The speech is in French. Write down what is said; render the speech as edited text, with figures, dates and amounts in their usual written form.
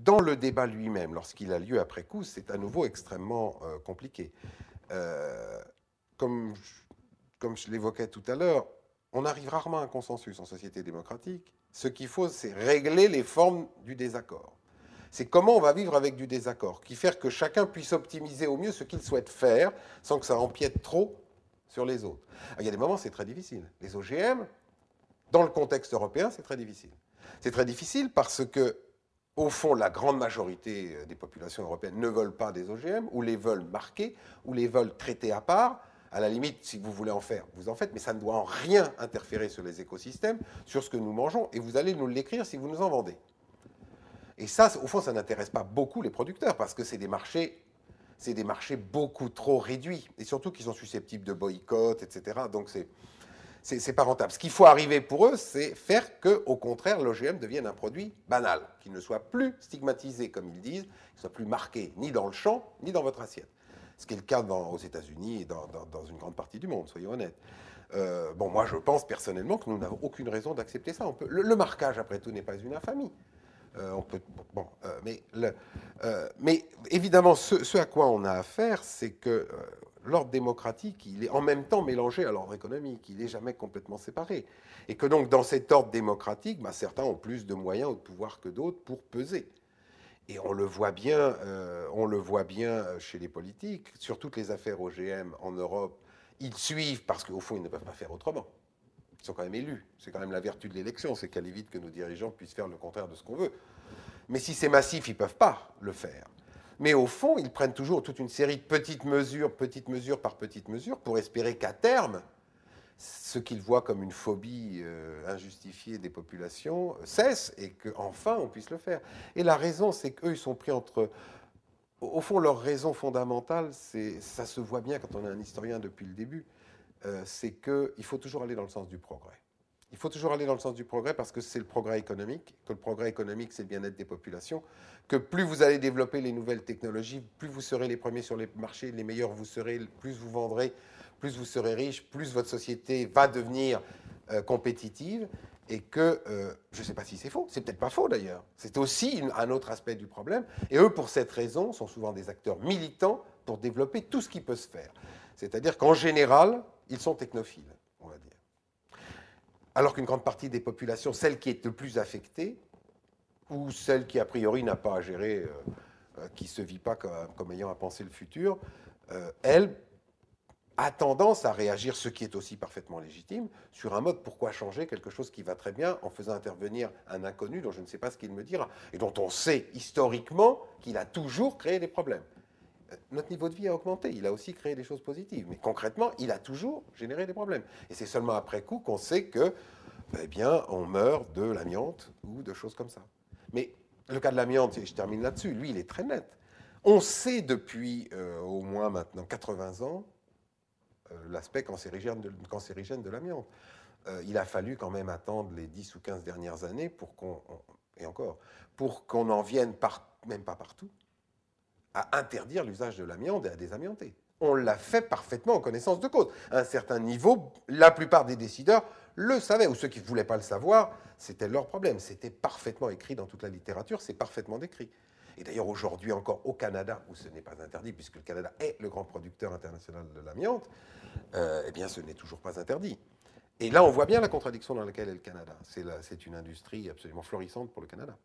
dans le débat lui-même, lorsqu'il a lieu après coup, c'est à nouveau extrêmement compliqué. Comme, comme je l'évoquais tout à l'heure, on arrive rarement à un consensus en société démocratique. Ce qu'il faut, c'est régler les formes du désaccord. C'est comment on va vivre avec du désaccord, qui fait que chacun puisse optimiser au mieux ce qu'il souhaite faire, sans que ça empiète trop sur les autres. Alors, il y a des moments, c'est très difficile. Les OGM, dans le contexte européen, c'est très difficile. C'est très difficile parce que, au fond, la grande majorité des populations européennes ne veulent pas des OGM, ou les veulent marquer, ou les veulent traiter à part. À la limite, si vous voulez en faire, vous en faites, mais ça ne doit en rien interférer sur les écosystèmes, sur ce que nous mangeons, et vous allez nous l'écrire si vous nous en vendez. Et ça, au fond, ça n'intéresse pas beaucoup les producteurs, parce que c'est des marchés beaucoup trop réduits, et surtout qui sont susceptibles de boycott, etc. Donc c'est pas rentable. Ce qu'il faut arriver pour eux, c'est faire que, au contraire, l'OGM devienne un produit banal, qu'il ne soit plus stigmatisé, comme ils disent, qu'il ne soit plus marqué ni dans le champ, ni dans votre assiette. Ce qui est le cas aux États-Unis et dans une grande partie du monde, soyons honnêtes. Bon, moi, je pense personnellement que nous n'avons aucune raison d'accepter ça. Le marquage, après tout, n'est pas une infamie. Mais évidemment, ce à quoi on a affaire, c'est que l'ordre démocratique, il est en même temps mélangé à l'ordre économique. Il n'est jamais complètement séparé. Et que donc, dans cet ordre démocratique, certains ont plus de moyens ou de pouvoir que d'autres pour peser. Et on le voit bien chez les politiques. Sur toutes les affaires OGM en Europe, ils suivent parce qu'au fond, ils ne peuvent pas faire autrement. Ils sont quand même élus. C'est quand même la vertu de l'élection, c'est qu'elle évite que nos dirigeants puissent faire le contraire de ce qu'on veut. Mais si c'est massif, ils ne peuvent pas le faire. Mais au fond, ils prennent toujours toute une série de petites mesure par petite mesure, pour espérer qu'à terme, ce qu'ils voient comme une phobie injustifiée des populations cesse et qu'enfin on puisse le faire. Et la raison, c'est qu'eux, ils sont pris entre... Au fond, leur raison fondamentale, ça se voit bien quand on est un historien depuis le début, c'est qu'il faut toujours aller dans le sens du progrès. Il faut toujours aller dans le sens du progrès parce que c'est le progrès économique, que le progrès économique, c'est le bien-être des populations, que plus vous allez développer les nouvelles technologies, plus vous serez les premiers sur les marchés, les meilleurs vous serez, plus vous vendrez, plus vous serez riche, plus votre société va devenir compétitive, et que, je ne sais pas si c'est faux, c'est peut-être pas faux d'ailleurs, c'est aussi un autre aspect du problème, et eux, pour cette raison, sont souvent des acteurs militants pour développer tout ce qui peut se faire. C'est-à-dire qu'en général, ils sont technophiles, on va dire. Alors qu'une grande partie des populations, celle qui est le plus affectée, ou celle qui a priori n'a pas à gérer, qui ne se vit pas comme ayant à penser le futur, elle a tendance à réagir, ce qui est aussi parfaitement légitime, sur un mode pourquoi changer quelque chose qui va très bien en faisant intervenir un inconnu dont je ne sais pas ce qu'il me dira, et dont on sait historiquement qu'il a toujours créé des problèmes. Notre niveau de vie a augmenté, il a aussi créé des choses positives, mais concrètement, il a toujours généré des problèmes. Et c'est seulement après coup qu'on sait que, eh bien, on meurt de l'amiante ou de choses comme ça. Mais le cas de l'amiante, et je termine là-dessus, lui, il est très net. On sait depuis au moins maintenant 80 ans l'aspect cancérigène de l'amiante. Il a fallu quand même attendre les 10 ou 15 dernières années pour qu'on en vienne, même pas partout, à interdire l'usage de l'amiante et à désamianter. On l'a fait parfaitement en connaissance de cause. À un certain niveau, la plupart des décideurs le savaient, ou ceux qui ne voulaient pas le savoir, c'était leur problème. C'était parfaitement écrit dans toute la littérature, c'est parfaitement décrit. Et d'ailleurs, aujourd'hui encore, au Canada, où ce n'est pas interdit, puisque le Canada est le grand producteur international de l'amiante, eh bien, ce n'est toujours pas interdit. Et là, on voit bien la contradiction dans laquelle est le Canada. C'est une industrie absolument florissante pour le Canada.